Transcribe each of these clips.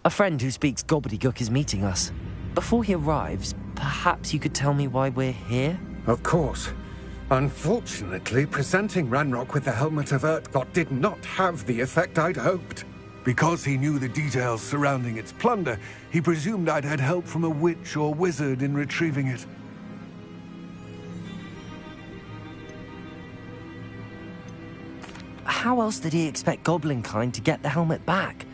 A friend who speaks gobbledygook is meeting us. Before he arrives, perhaps you could tell me why we're here? Of course. Unfortunately, presenting Ranrock with the Helmet of Urtkot did not have the effect I'd hoped. Because he knew the details surrounding its plunder, he presumed I'd had help from a witch or wizard in retrieving it. How else did he expect Goblinkind to get the helmet back?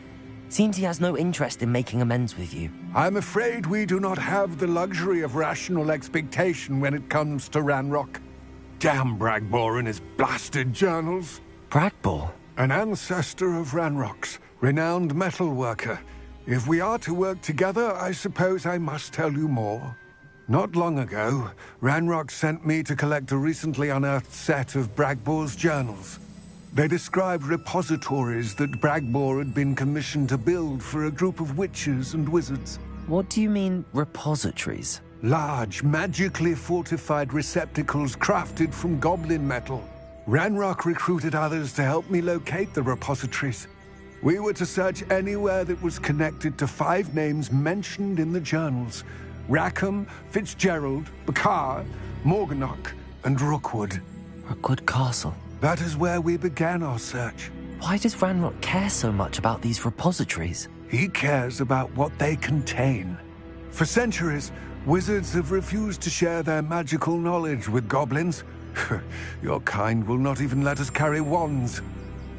Seems he has no interest in making amends with you. I'm afraid we do not have the luxury of rational expectation when it comes to Ranrock. Damn Bragbor and his blasted journals. Bragbor? An ancestor of Ranrock's, renowned metalworker. If we are to work together, I suppose I must tell you more. Not long ago, Ranrock sent me to collect a recently unearthed set of Bragbor's journals. They described repositories that Bragbor had been commissioned to build for a group of witches and wizards. What do you mean, repositories? Large, magically fortified receptacles crafted from goblin metal. Ranrock recruited others to help me locate the repositories. We were to search anywhere that was connected to 5 names mentioned in the journals: Rackham, Fitzgerald, Bakar, Morganach, and Rookwood. Rookwood Castle. That is where we began our search. Why does Ranrock care so much about these repositories? He cares about what they contain. For centuries, wizards have refused to share their magical knowledge with goblins. Your kind will not even let us carry wands.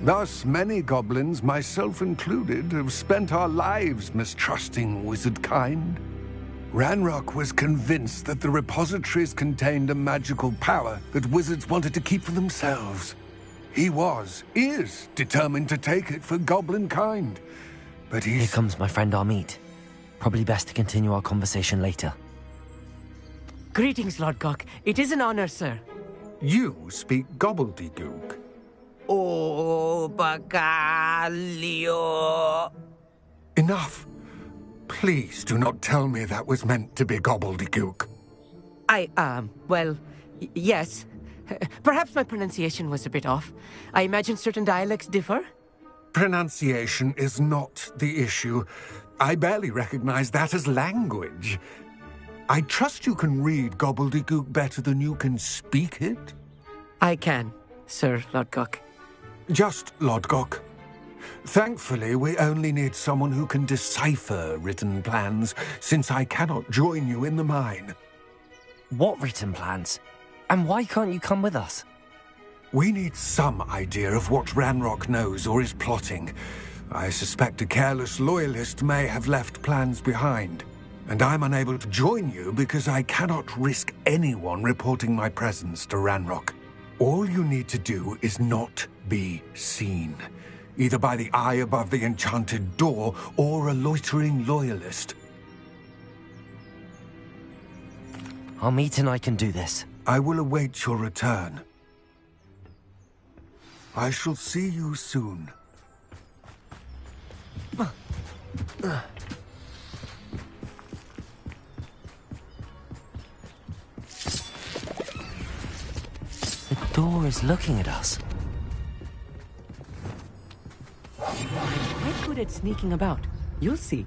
Thus, many goblins, myself included, have spent our lives mistrusting wizard kind. Ranrock was convinced that the repositories contained a magical power that wizards wanted to keep for themselves. He is determined to take it for goblin kind. But Here comes my friend Amit. Probably best to continue our conversation later. Greetings, Lord Gok. It is an honor, sir. You speak gobbledygook. Oh, Bagalio. Enough. Please do not tell me that was meant to be gobbledygook. Yes. Perhaps my pronunciation was a bit off. I imagine certain dialects differ. Pronunciation is not the issue. I barely recognize that as language. I trust you can read gobbledygook better than you can speak it? I can, Sir Lord Gok. Just Lord Gok. Thankfully, we only need someone who can decipher written plans, since I cannot join you in the mine. What written plans? And why can't you come with us? We need some idea of what Ranrock knows or is plotting. I suspect a careless loyalist may have left plans behind. And I'm unable to join you because I cannot risk anyone reporting my presence to Ranrock. All you need to do is not be seen, either by the eye above the enchanted door or a loitering loyalist. Amit and I can do this. I will await your return. I shall see you soon. The door is looking at us. I'm quite good at sneaking about. You'll see.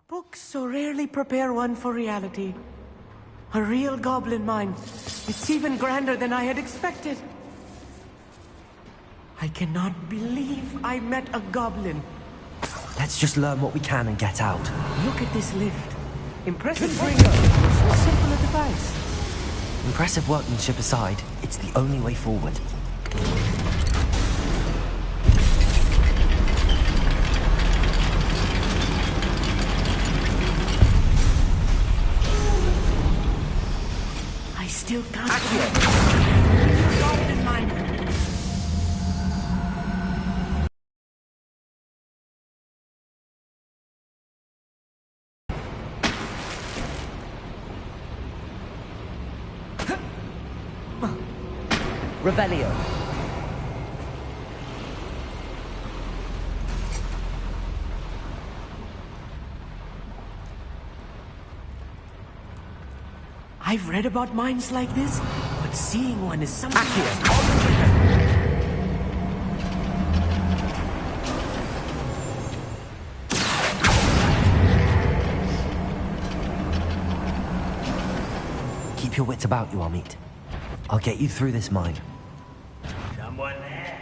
Books so rarely prepare one for reality. A real goblin mine. It's even grander than I had expected. I cannot believe I met a goblin. Let's just learn what we can and get out. Look at this lift. Impressive bring up for so simple a device. Impressive workmanship aside, it's the only way forward. I still can't hear. Goblin mine. Revelio. I've read about mines like this, but seeing one is something else. Keep your wits about you, Amit. I'll get you through this mine. Someone there?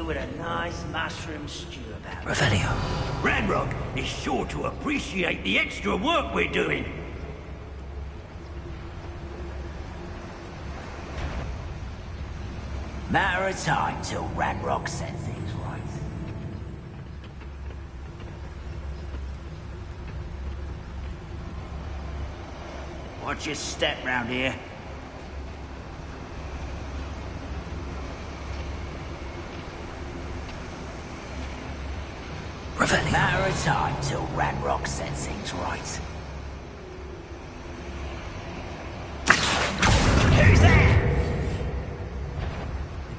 With a nice mushroom stew about it. Revelio. Ranrock is sure to appreciate the extra work we're doing. Matter of time till Ranrock set things right. Watch your step round here. Matter of time till Ranrock sets things right.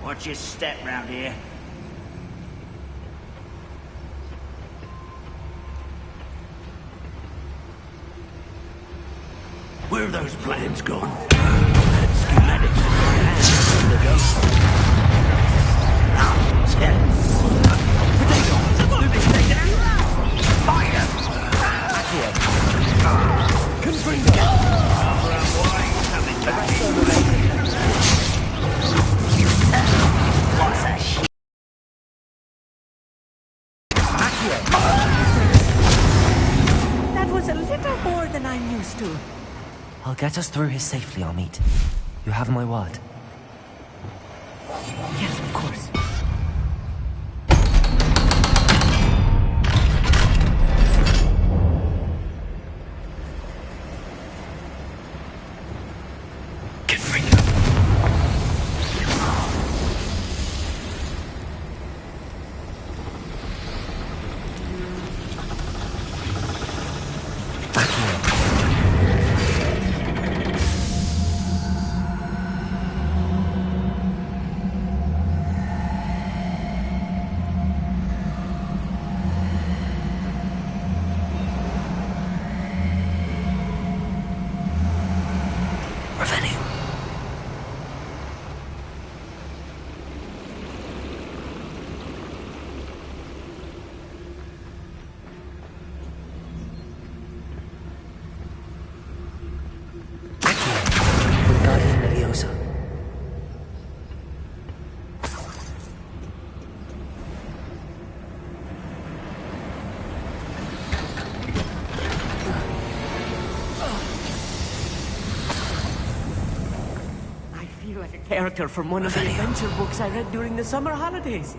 Watch your step round here. Where have those plans gone? That schematics in my hands from the ghost. Potato! Do this thing down! Fire! Here. Confringo! Coming back. What's that shit? That was a little more than I'm used to. I'll get us through here safely, Amit. You have my word. Yes, of course. Character from one of the adventure books I read during the summer holidays.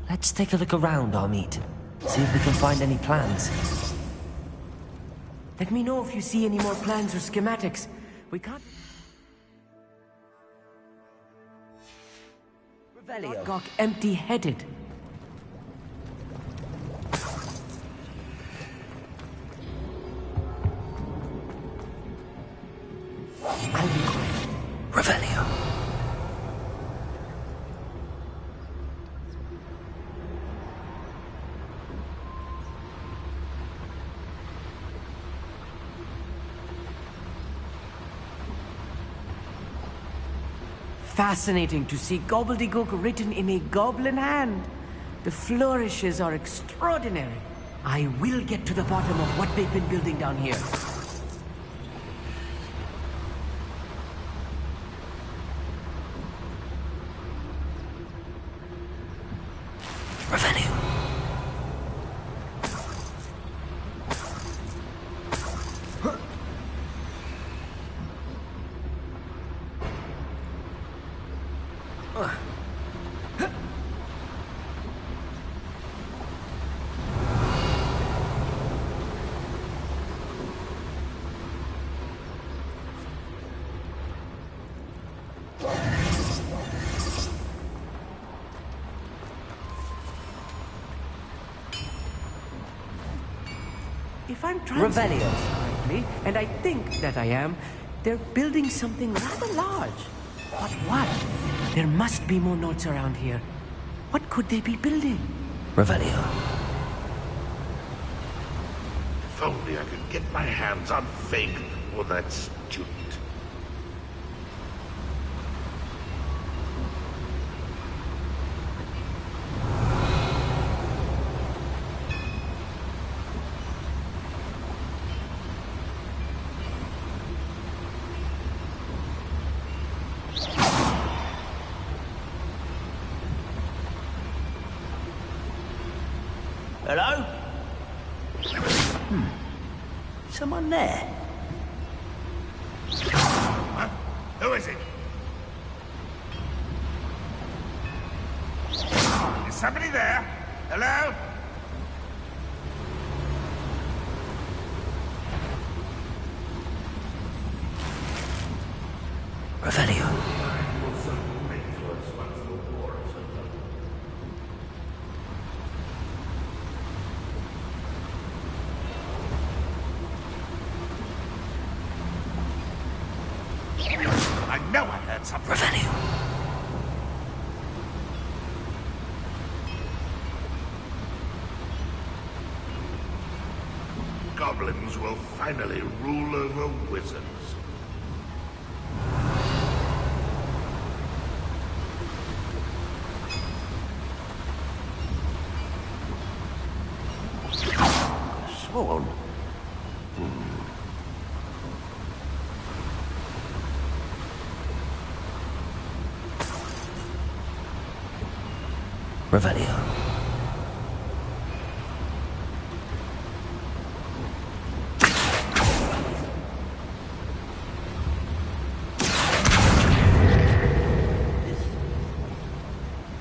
Let's take a look around, Amit. See if we can find any plans. Let me know if you see any more plans or schematics. We can't... Gawk empty-headed. I'll be quiet. Revelio. Fascinating to see gobbledygook written in a goblin hand. The flourishes are extraordinary. I will get to the bottom of what they've been building down here. Revelio. If I'm translating this correctly, and I think that I am, they're building something rather large. But what? There must be more notes around here. What could they be building? Revelio. If only I could get my hands on Fig or that student. Hello? Someone there? Huh? Who is it? Is somebody there? Hello? Revelio. I know I heard something. Revelio. Goblins will finally rule over wizards. Sworn. Revelio.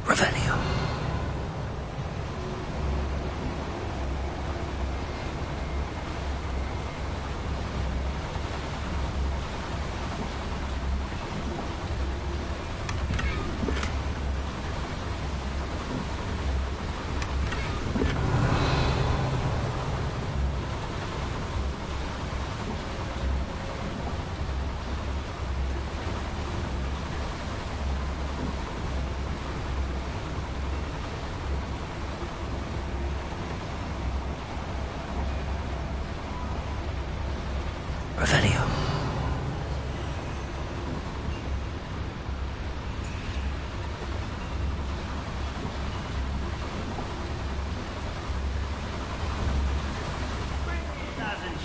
Revelio. Revelio.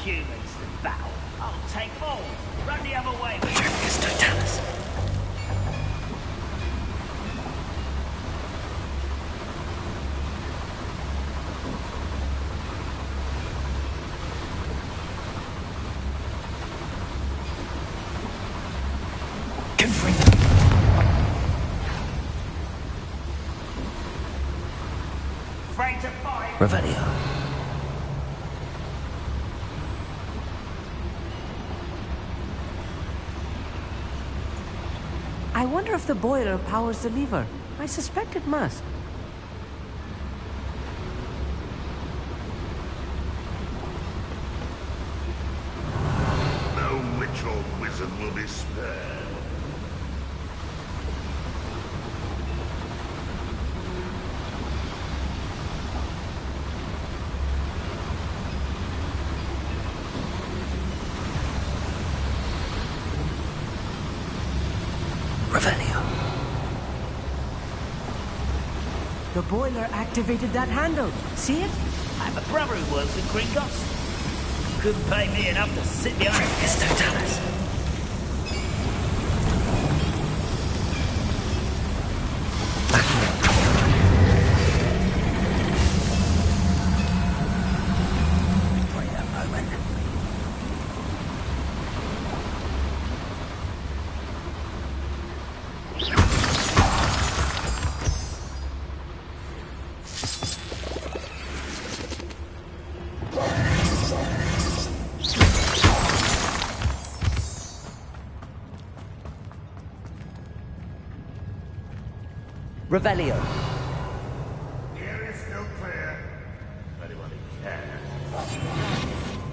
Humans to battle. I'll take them all. Run the other way. Patricius Totalis. Afraid to fight. Revelio. I wonder if the boiler powers the lever. I suspect it must. No witch or wizard will be spared. Revelio. The boiler activated that handle. See it? I have a brother who works at Gringotts. Couldn't pay me enough to sit behind a Patricius desk. Totalis. Wait a moment. Revelio. Here is still clear. If anyone can.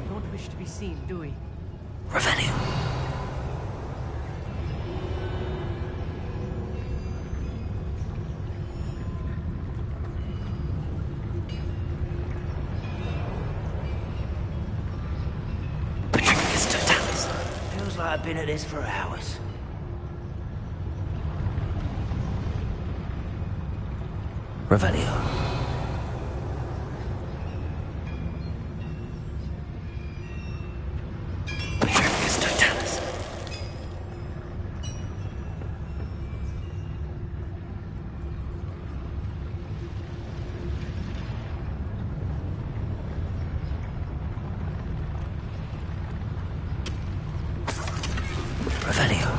Don't wish to be seen, do we? Revelio. Patricius Totalis. Feels like I've been at this for hours. Revelio. Patricius Totalis. Revelio.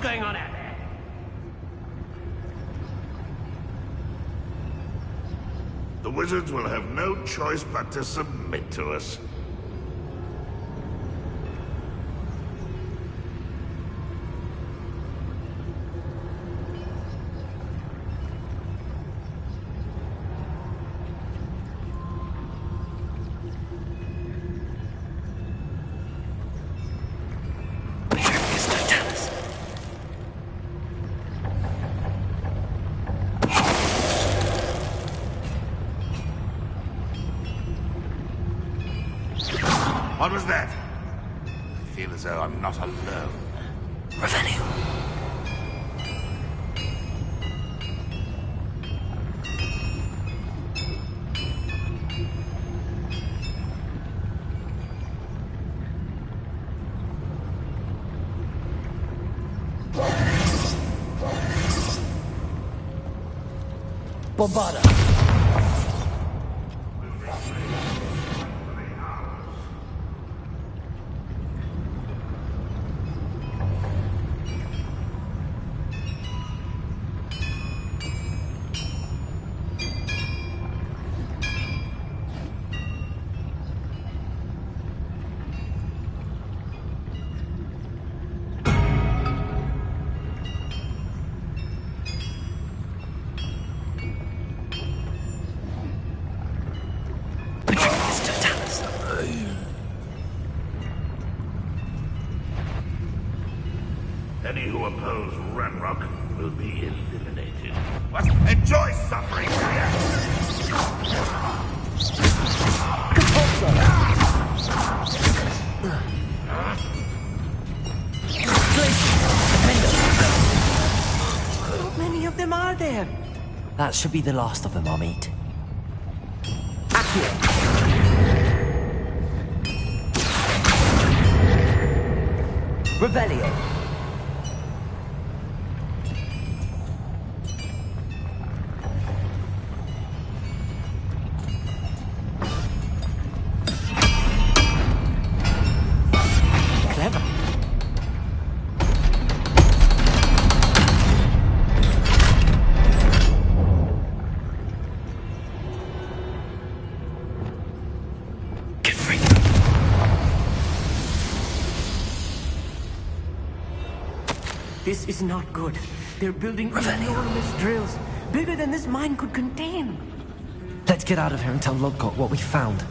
going on out there? The wizards will have no choice but to submit to us. What was that? I feel as though I'm not alone. Revelio. Bombada. Any who oppose Ranrock will be eliminated. What? Enjoy suffering, here! How many of them are there? That should be the last of them I'll meet. Accio. Revelio. Clever. Get free. This is not good. They're building Revelio. enormous drills, bigger than this mine could contain. Let's get out of here and tell Lodgott what we found.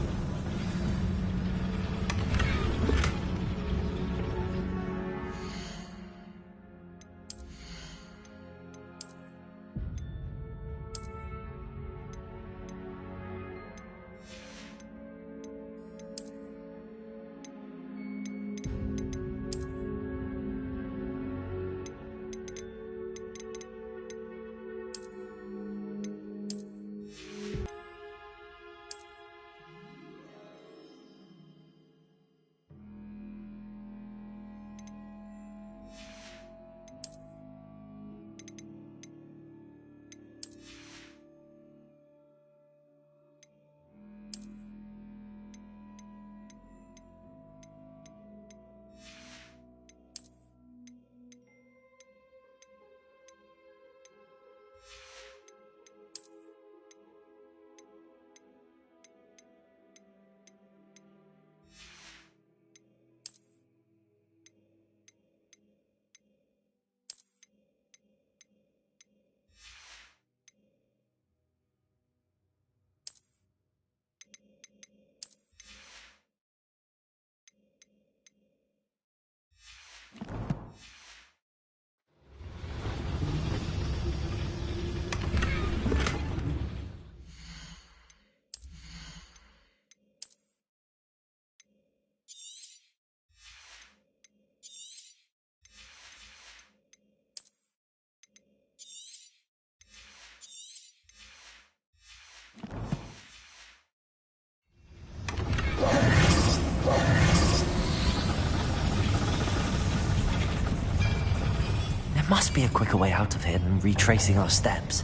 There must be a quicker way out of here than retracing our steps.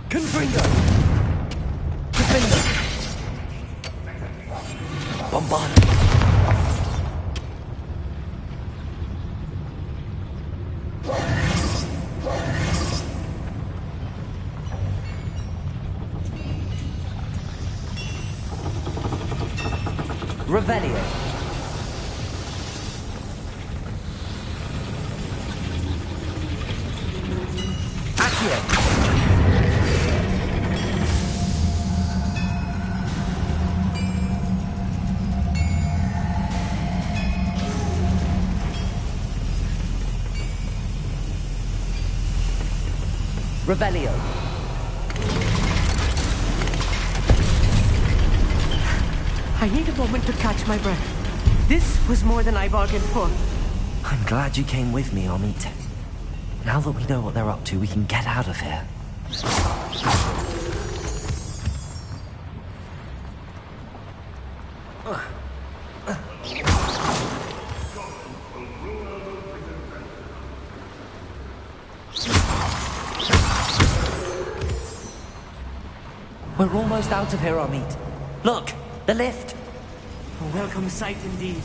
Confringo! Confringo! Bombard! Revelio. Accio. Revelio. I need a moment to catch my breath. This was more than I bargained for. I'm glad you came with me, Amit. Now that we know what they're up to, we can get out of here. We're almost out of here, Amit. Look, the lift. A welcome sight indeed.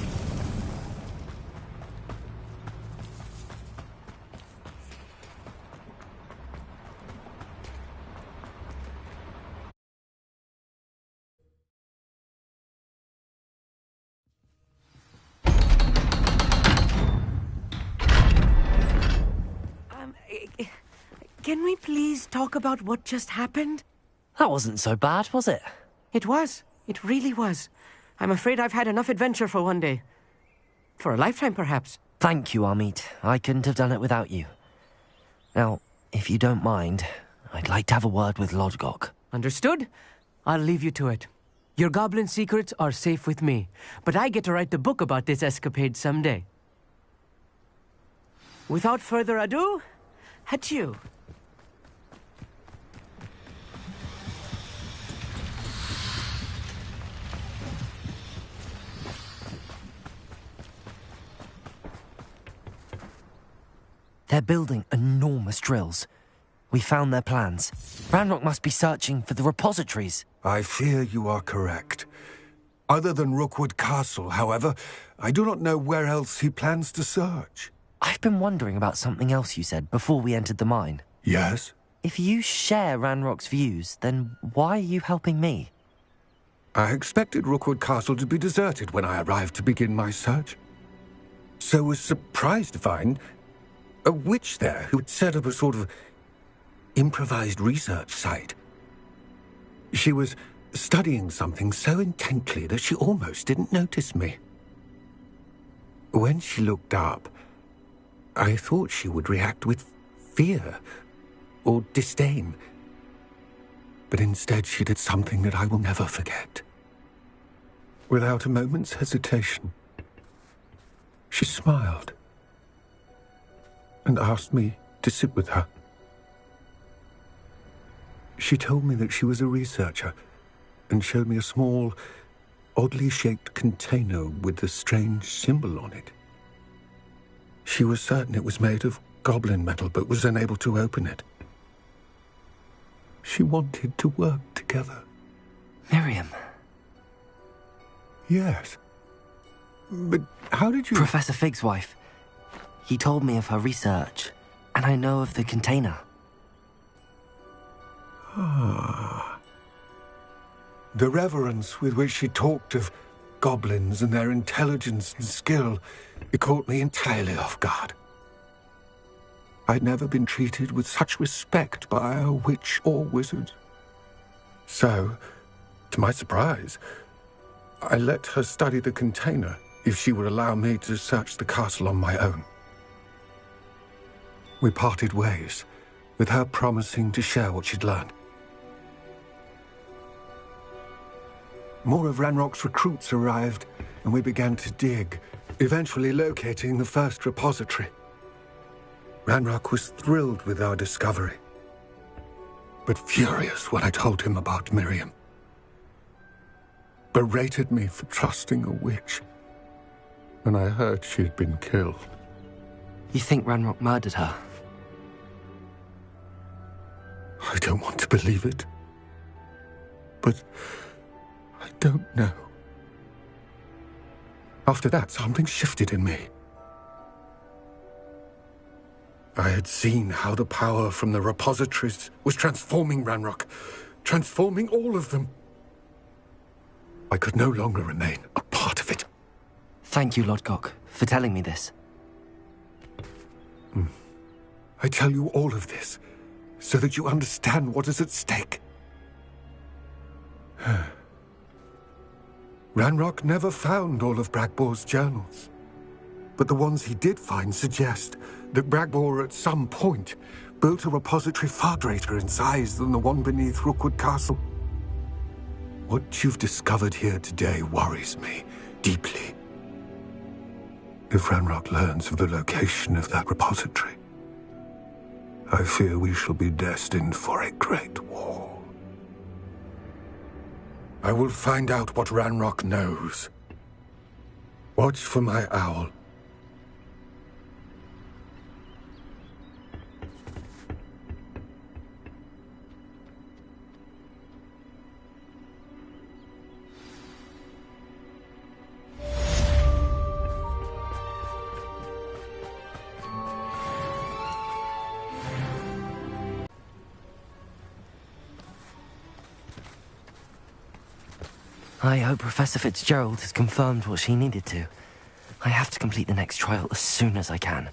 Can we please talk about what just happened? That wasn't so bad, was it? It was. It really was. I'm afraid I've had enough adventure for one day. For a lifetime, perhaps. Thank you, Amit. I couldn't have done it without you. Now, if you don't mind, I'd like to have a word with Lodgok. Understood? I'll leave you to it. Your goblin secrets are safe with me, but I get to write the book about this escapade someday. Without further ado, adieu. They're building enormous drills. We found their plans. Ranrock must be searching for the repositories. I fear you are correct. Other than Rookwood Castle, however, I do not know where else he plans to search. I've been wondering about something else you said before we entered the mine. Yes? If you share Ranrock's views, then why are you helping me? I expected Rookwood Castle to be deserted when I arrived to begin my search. So was surprised to find a witch there who had set up a sort of improvised research site. She was studying something so intently that she almost didn't notice me. When she looked up, I thought she would react with fear or disdain. But instead she did something that I will never forget. Without a moment's hesitation, she smiled and asked me to sit with her. She told me that she was a researcher and showed me a small, oddly shaped container with a strange symbol on it. She was certain it was made of goblin metal, but was unable to open it. She wanted to work together. Miriam. Yes. But how did you... Professor Fig's wife. He told me of her research, and I know of the container. Ah. The reverence with which she talked of goblins and their intelligence and skill, it caught me entirely off guard. I'd never been treated with such respect by a witch or wizard. So, to my surprise, I let her study the container if she would allow me to search the castle on my own. We parted ways, with her promising to share what she'd learned. More of Ranrock's recruits arrived, and we began to dig, eventually locating the first repository. Ranrock was thrilled with our discovery, but furious when I told him about Miriam. Berated me for trusting a witch when I heard she had been killed. You think Ranrock murdered her? I don't want to believe it, but I don't know. After that, something shifted in me. I had seen how the power from the repositories was transforming Ranrock, transforming all of them. I could no longer remain a part of Thank you, Lodgok, for telling me this. I tell you all of this so that you understand what is at stake. Ranrock never found all of Bragbor's journals. But the ones he did find suggest that Bragbor at some point built a repository far greater in size than the one beneath Rookwood Castle. What you've discovered here today worries me deeply. If Ranrock learns of the location of that repository, I fear we shall be destined for a great war. I will find out what Ranrock knows. Watch for my owl. I hope Professor Fitzgerald has confirmed what she needed to. I have to complete the next trial as soon as I can.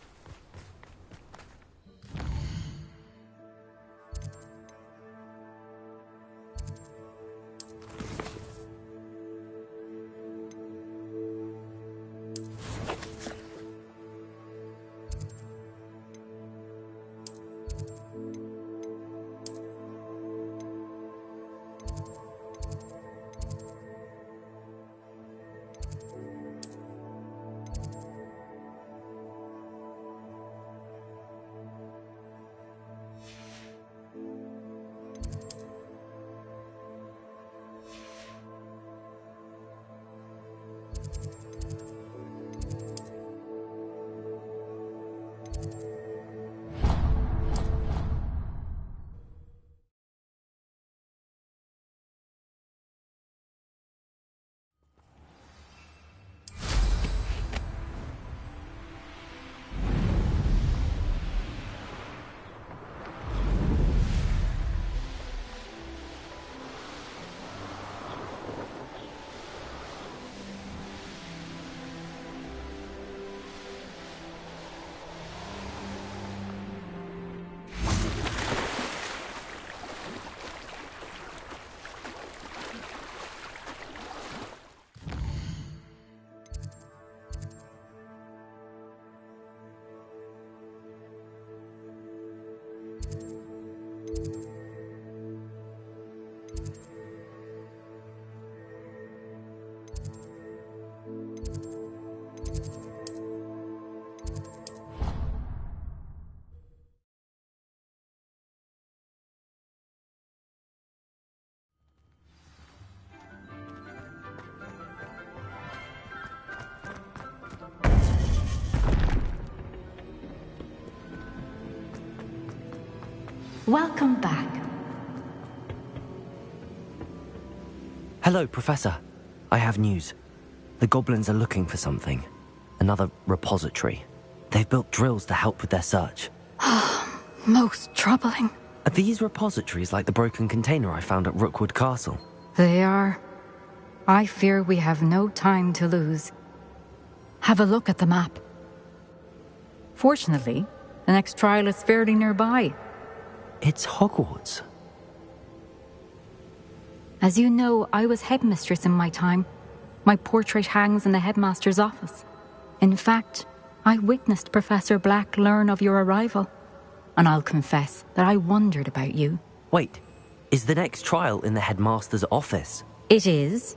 Welcome back. Hello, Professor. I have news. The goblins are looking for something. Another repository. They've built drills to help with their search. Most troubling. Are these repositories like the broken container I found at Rookwood Castle? They are. I fear we have no time to lose. Have a look at the map. Fortunately, the next trial is fairly nearby. It's Hogwarts. As you know, I was headmistress in my time. My portrait hangs in the headmaster's office. In fact, I witnessed Professor Black learn of your arrival. And I'll confess that I wondered about you. Wait, is the next trial in the headmaster's office? It is.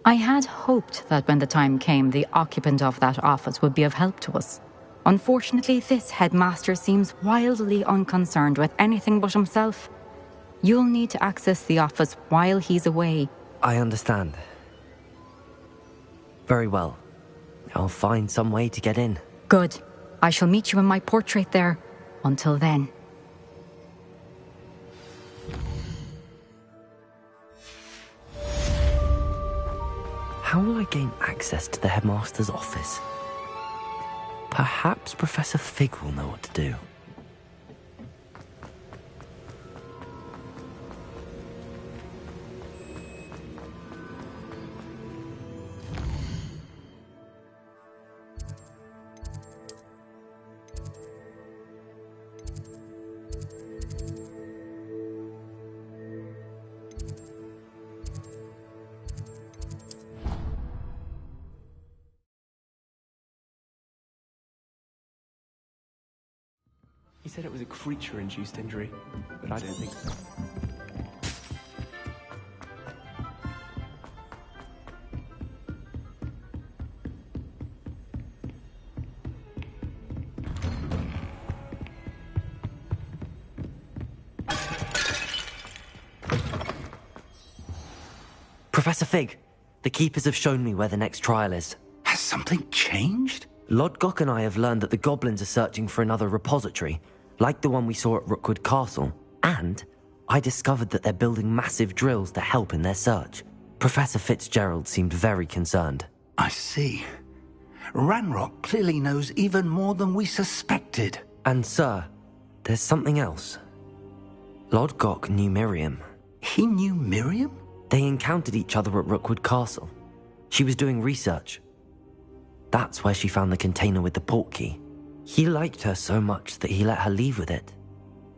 I had hoped that when the time came, the occupant of that office would be of help to us. Unfortunately, this headmaster seems wildly unconcerned with anything but himself. You'll need to access the office while he's away. I understand. Very well. I'll find some way to get in. Good. I shall meet you in my portrait there. Until then. How will I gain access to the headmaster's office? Perhaps Professor Fig will know what to do. said it was a creature-induced injury, but I don't think so. Professor Fig, the Keepers have shown me where the next trial is. Has something changed? Lodgok and I have learned that the goblins are searching for another repository, like the one we saw at Rookwood Castle. And I discovered that they're building massive drills to help in their search. Professor Fitzgerald seemed very concerned. I see. Ranrock clearly knows even more than we suspected. And sir, there's something else. Lodgok knew Miriam. He knew Miriam? They encountered each other at Rookwood Castle. She was doing research. That's where she found the container with the portkey. He liked her so much that he let her leave with it,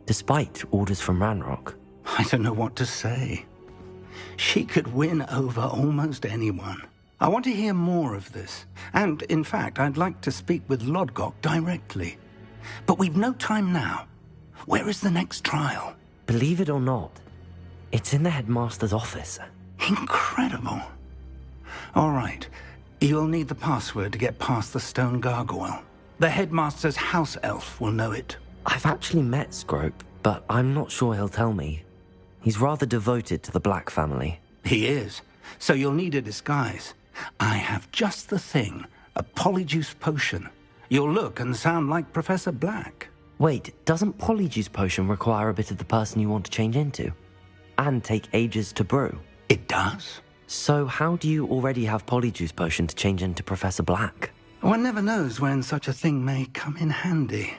despite orders from Ranrock. I don't know what to say. She could win over almost anyone. I want to hear more of this. And, in fact, I'd like to speak with Lodgok directly. But we've no time now. Where is the next trial? Believe it or not, it's in the headmaster's office. Incredible. All right. You'll need the password to get past the stone gargoyle. The headmaster's house elf will know it. I've actually met Scrope, but I'm not sure he'll tell me. He's rather devoted to the Black family. He is. So you'll need a disguise. I have just the thing. A polyjuice potion. You'll look and sound like Professor Black. Wait, doesn't Polyjuice Potion require a bit of the person you want to change into? And take ages to brew? It does. So how do you already have Polyjuice Potion to change into Professor Black? One never knows when such a thing may come in handy.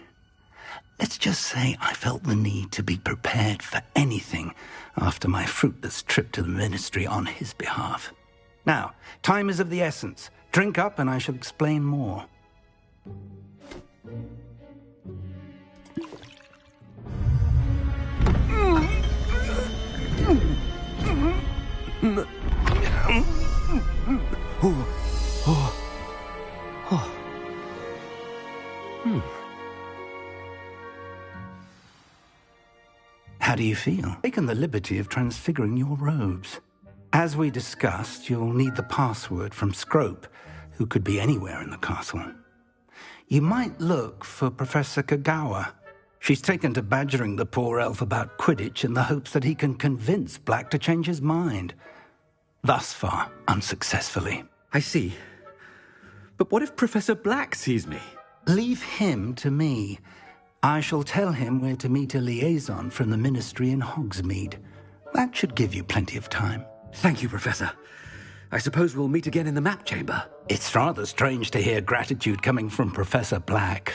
Let's just say I felt the need to be prepared for anything after my fruitless trip to the ministry on his behalf. Now, time is of the essence. Drink up and I shall explain more. How do you feel? I've taken the liberty of transfiguring your robes. As we discussed, you'll need the password from Scrope, who could be anywhere in the castle. You might look for Professor Kagawa. She's taken to badgering the poor elf about Quidditch in the hopes that he can convince Black to change his mind. Thus far, unsuccessfully. I see. But what if Professor Black sees me? Leave him to me. I shall tell him where to meet a liaison from the ministry in Hogsmeade. That should give you plenty of time. Thank you, Professor. I suppose we'll meet again in the map chamber. It's rather strange to hear gratitude coming from Professor Black.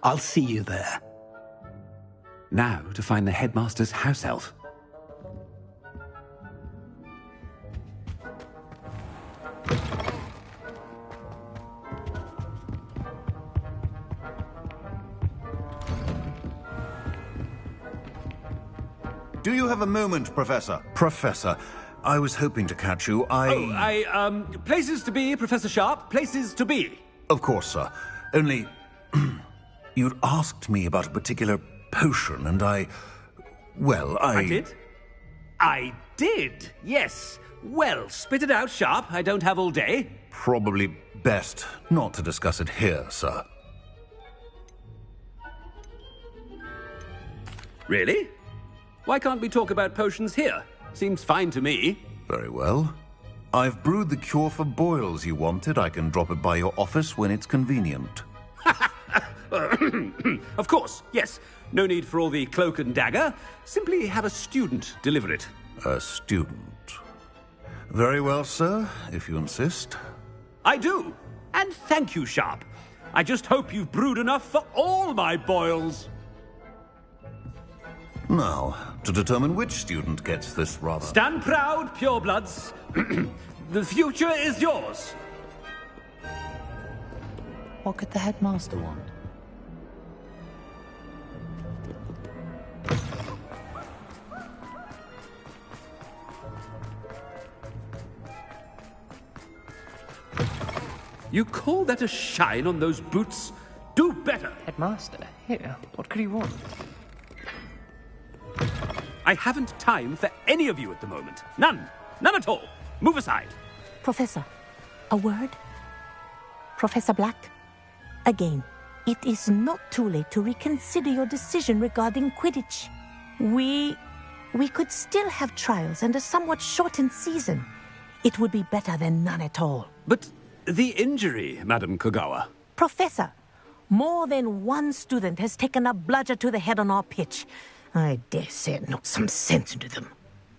I'll see you there. Now to find the headmaster's house elf. Do you have a moment, Professor? Professor, I was hoping to catch you. Places to be, Professor Sharp. Places to be. Of course, sir. Only, you'd asked me about a particular potion, and I did? I did, yes. Well, spit it out, Sharp. I don't have all day. Probably best not to discuss it here, sir. Really? Why can't we talk about potions here? Seems fine to me. Very well. I've brewed the cure for boils you wanted. I can drop it by your office when it's convenient. Of course, yes. No need for all the cloak and dagger. Simply have a student deliver it. A student. Very well, sir, if you insist. I do. And thank you, Sharp. I just hope you've brewed enough for all my boils. Now, to determine which student gets this rather... Stand proud, purebloods. The future is yours. What could the headmaster want? You call that a shine on those boots? Do better. Headmaster, Here, what could he want? I haven't time for any of you at the moment. None. None at all. Move aside. Professor, a word? Professor Black, again, it is not too late to reconsider your decision regarding Quidditch. We could still have trials and a somewhat shortened season. It would be better than none at all. But the injury, Madam Kogawa. Professor, more than one student has taken a bludger to the head on our pitch. I dare say it knocked some sense into them.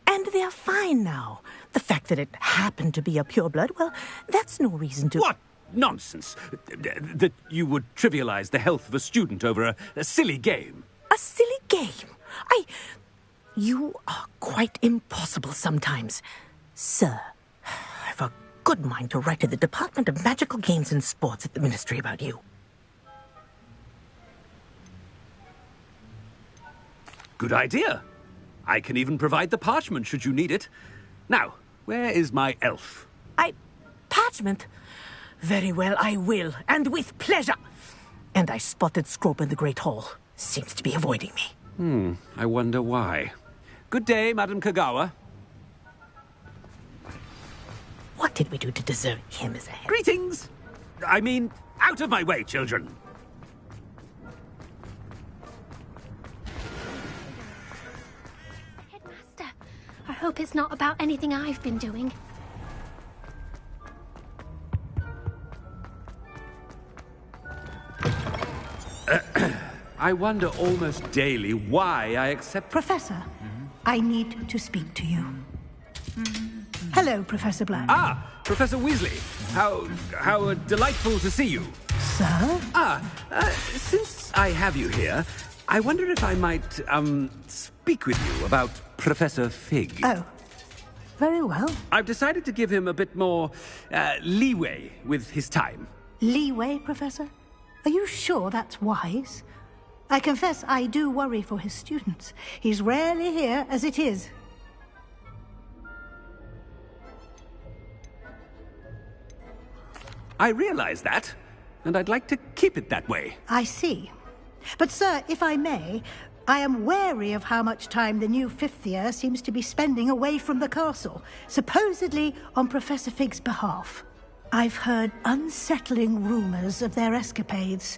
And they're fine now. The fact that it happened to be a pureblood, well, that's no reason to... What nonsense! That you would trivialize the health of a student over a silly game. A silly game? You are quite impossible sometimes. Sir, I've a good mind to write to the Department of Magical Games and Sports at the Ministry about you. Good idea. I can even provide the parchment should you need it. Now, where is my elf? Parchment? Very well, I will, and with pleasure. And I spotted Scrope in the Great Hall. Seems to be avoiding me. I wonder why. Good day, Madam Kogawa. What did we do to deserve him as a head? Greetings! I mean, out of my way, children. Headmaster, I hope it's not about anything I've been doing. I wonder almost daily why I accept... Professor, I need to speak to you. Hello, Professor Black. Ah, Professor Weasley. How delightful to see you. Sir? Since I have you here, I wonder if I might, speak with you about Professor Fig. Oh, very well. I've decided to give him a bit more, leeway with his time. Leeway, Professor? Are you sure that's wise? I confess I do worry for his students. He's rarely here as it is. I realize that, and I'd like to keep it that way. I see. But, sir, if I may, I am wary of how much time the new fifth year seems to be spending away from the castle, supposedly on Professor Fig's behalf. I've heard unsettling rumors of their escapades.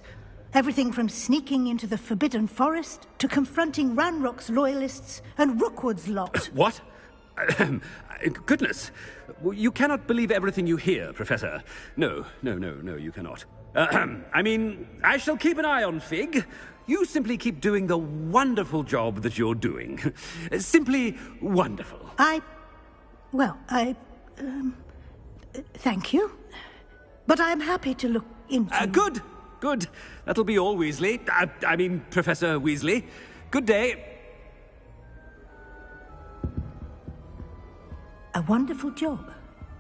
Everything from sneaking into the Forbidden Forest to confronting Ranrock's loyalists and Rookwood's lot. What? Goodness. You cannot believe everything you hear, Professor. No, you cannot. I mean, I shall keep an eye on Fig. You simply keep doing the wonderful job that you're doing. Simply wonderful. Thank you. But I'm happy to look into... Good. That'll be all, Weasley. I mean, Professor Weasley. Good day. A wonderful job.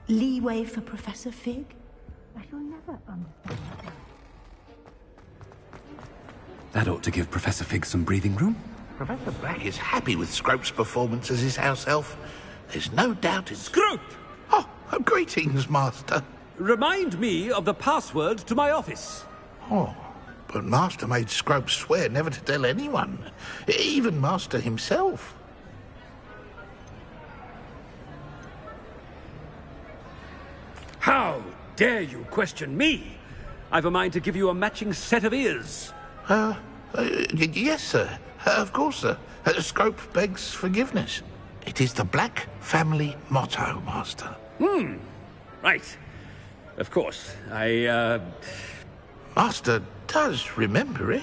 Leeway for Professor Fig? I shall never understand that. That ought to give Professor Fig some breathing room. Professor Black is happy with Scrope's performance as his house elf. There's no doubt it's... Scrope! Oh, greetings, Master. Remind me of the password to my office. Oh, but Master made Scrope swear never to tell anyone, even Master himself. How dare you question me? I've a mind to give you a matching set of ears. Yes, sir. Of course, sir. Scrope begs forgiveness. It is the Black family motto, Master. Right. Of course. Master does remember it.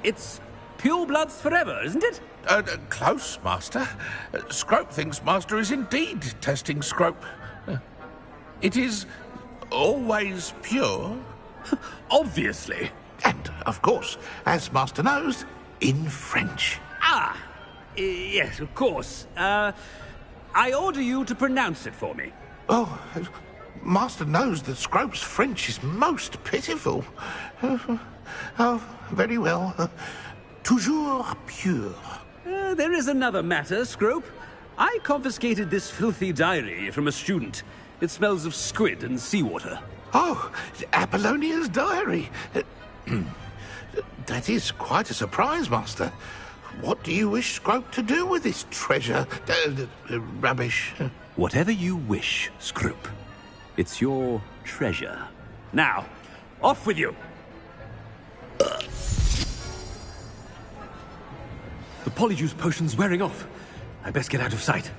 It's purebloods forever, isn't it? Close, Master. Scrope thinks Master is indeed testing Scrope. It is always pure. Obviously. And, of course, as Master knows, in French. Yes, of course. I order you to pronounce it for me. Oh, Master knows that Scrope's French is most pitiful. Oh, very well. Toujours pure. There is another matter, Scrope. I confiscated this filthy diary from a student. It smells of squid and seawater. Oh, Apollonia's diary. That is quite a surprise, Master. What do you wish Scrope to do with this treasure? Rubbish. Whatever you wish, Scrope. It's your treasure. Now, off with you! The polyjuice potion's wearing off. I best get out of sight.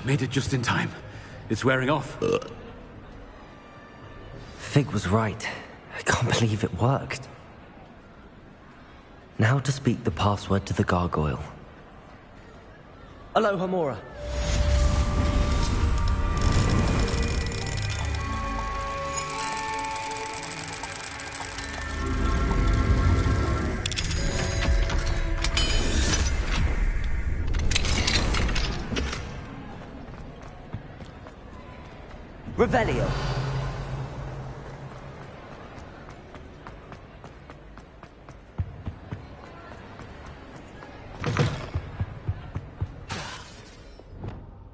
Made it just in time. It's wearing off. Fig was right. I can't believe it worked. Now to speak the password to the gargoyle. Aloha Mora. Revelio.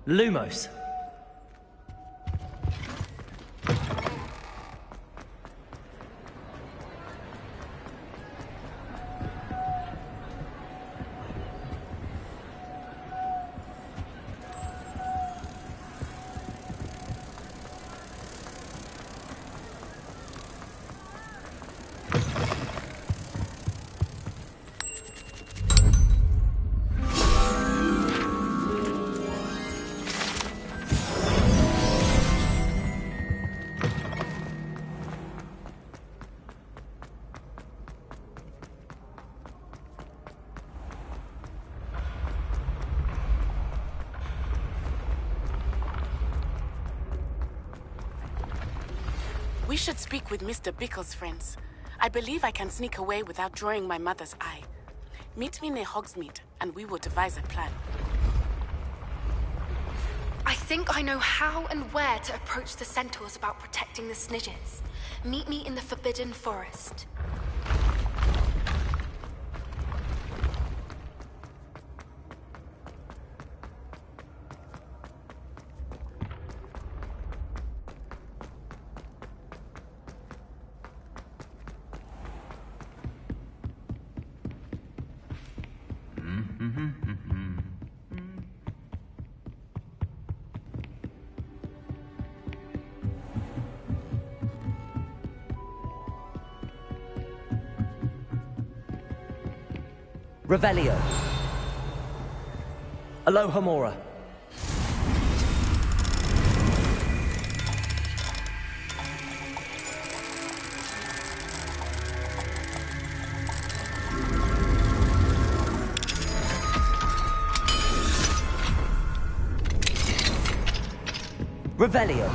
Lumos. We should speak with Mr. Bickle's friends. I believe I can sneak away without drawing my mother's eye. Meet me near Hogsmeade, and we will devise a plan. I think I know how and where to approach the centaurs about protecting the Snidgets. Meet me in the Forbidden Forest. Revelio. Aloha Mora. Revelio.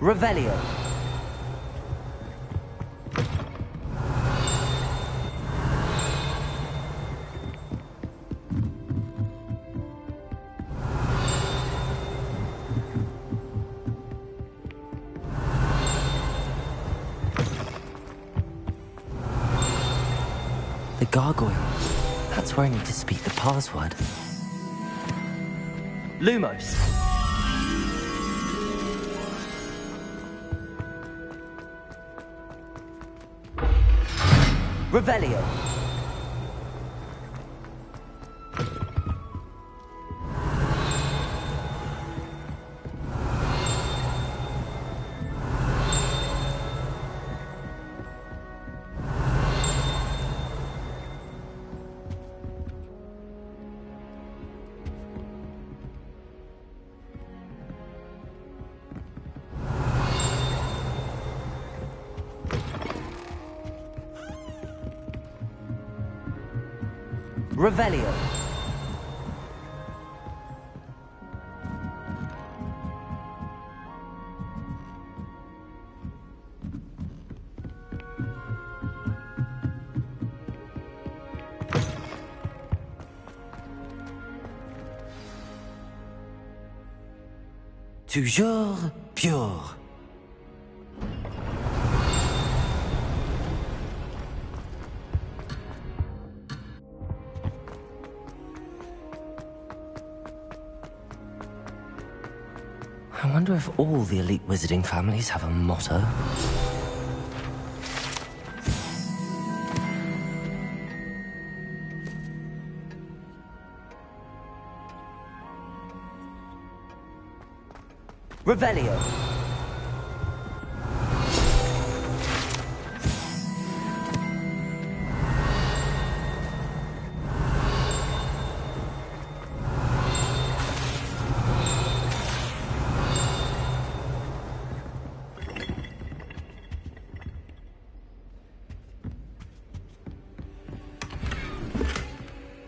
Revelio. The gargoyle. That's where I need to speak the password. Lumos. Revelio. Revelio. Toujours pure. I wonder if all the elite wizarding families have a motto. Revelio.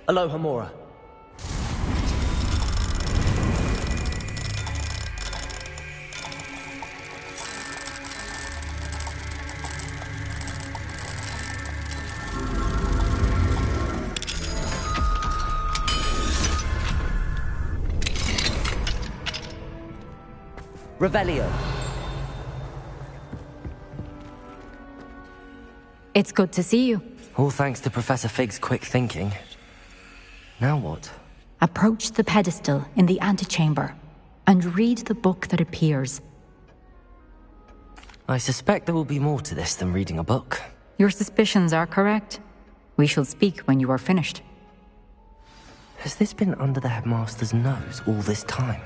Aloha Mora. Revelio. It's good to see you. All thanks to Professor Fig's quick thinking. Now what? Approach the pedestal in the antechamber and read the book that appears. I suspect there will be more to this than reading a book. Your suspicions are correct. We shall speak when you are finished. Has this been under the headmaster's nose all this time?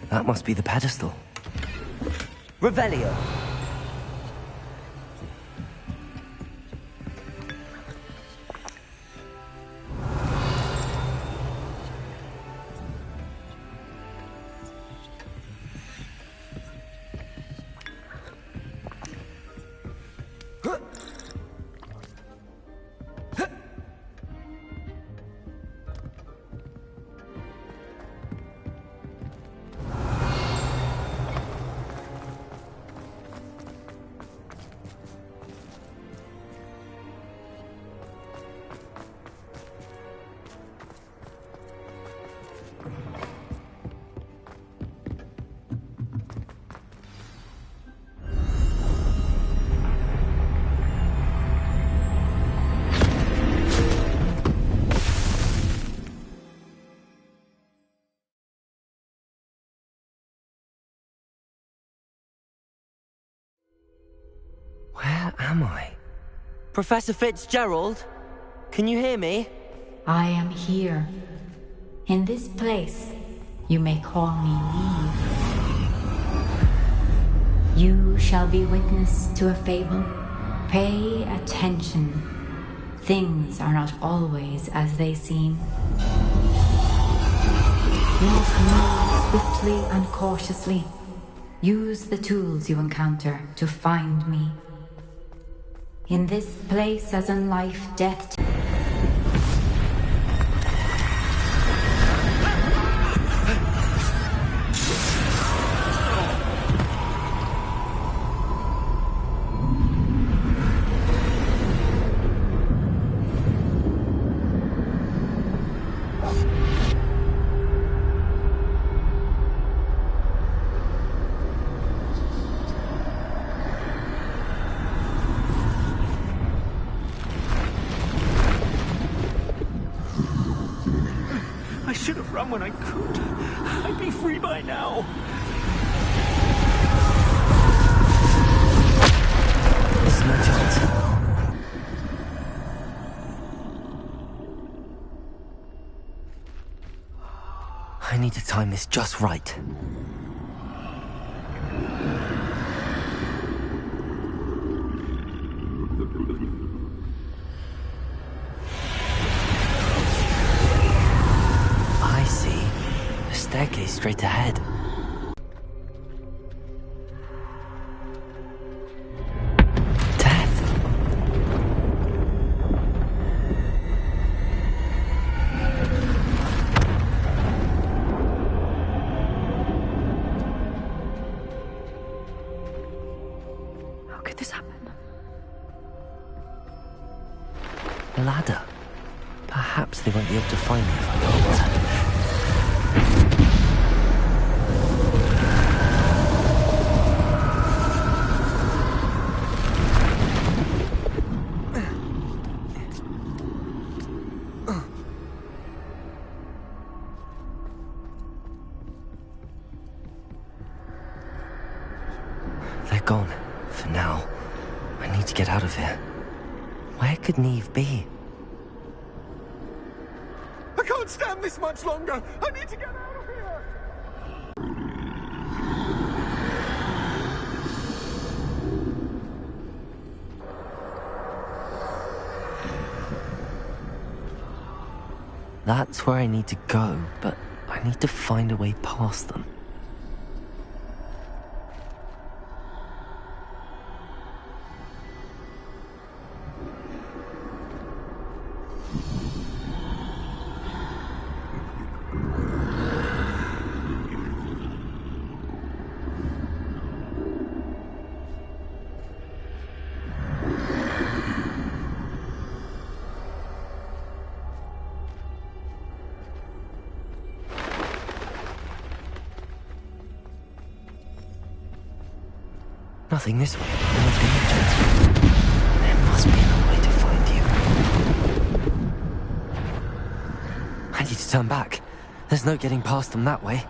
That must be the pedestal. Revelio. Where am I? Professor Fitzgerald? Can you hear me? I am here. In this place, you may call me Neve. You shall be witness to a fable. Pay attention. Things are not always as they seem. You must move swiftly and cautiously. Use the tools you encounter to find me. In this place, as in life, death. When I could, I'd be free by now. This is my chance. I need to time this just right. Staircase straight ahead. ladder. Perhaps they won't be able to find me if I go up there. They're gone, for now. I need to get out of here. Where could Neve be? I can't stand this much longer! I need to get out of here! That's where I need to go, but I need to find a way past them. Nothing this way. No danger. There must be another way to find you. I need to turn back. There's no getting past them that way.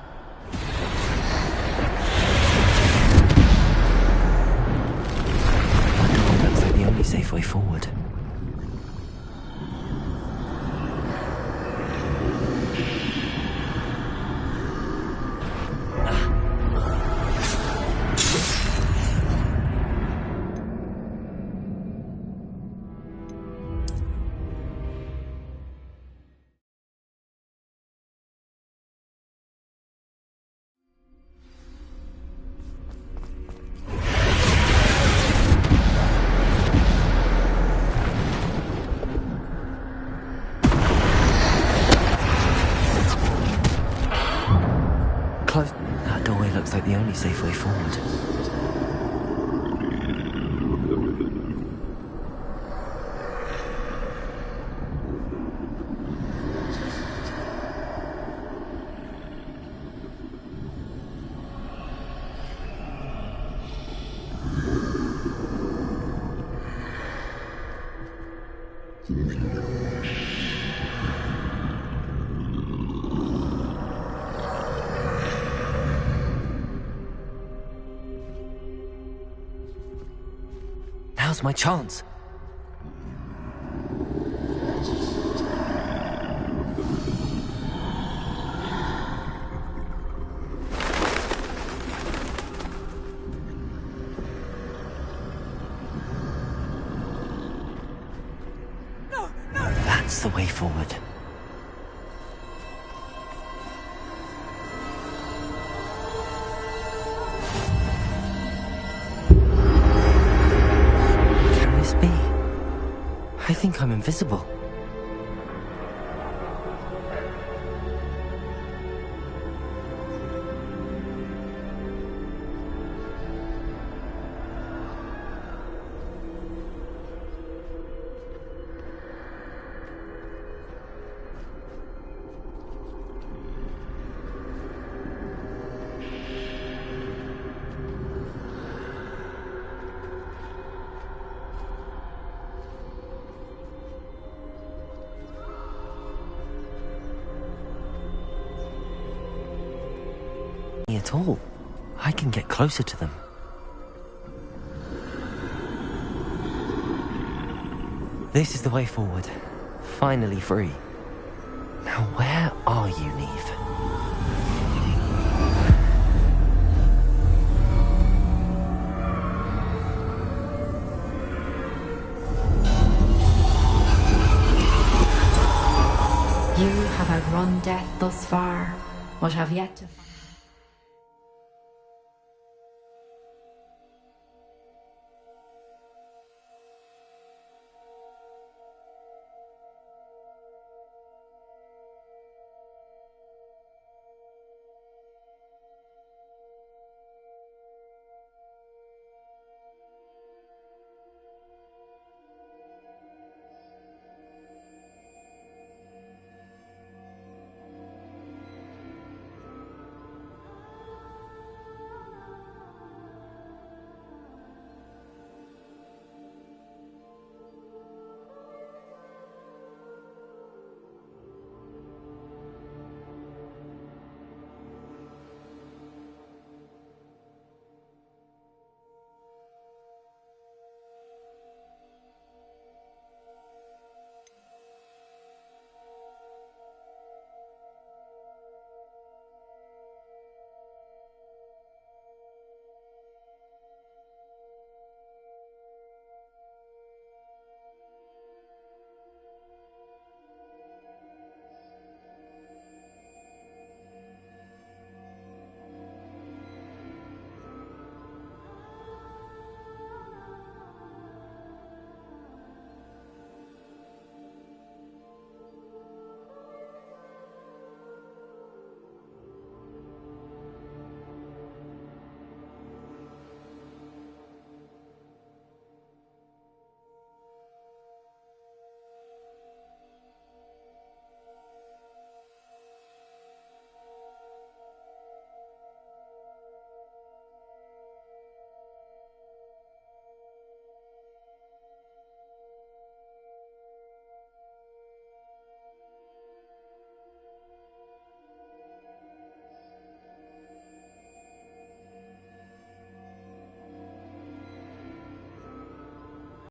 That door looks like the only safe way forward. That doorway looks like the only safe way forward. Now's my chance. No. That's the way forward. I think I'm invisible. At all. I can get closer to them. This is the way forward. Finally free. Now where are you, Neve? You have outrun death thus far, but have yet to find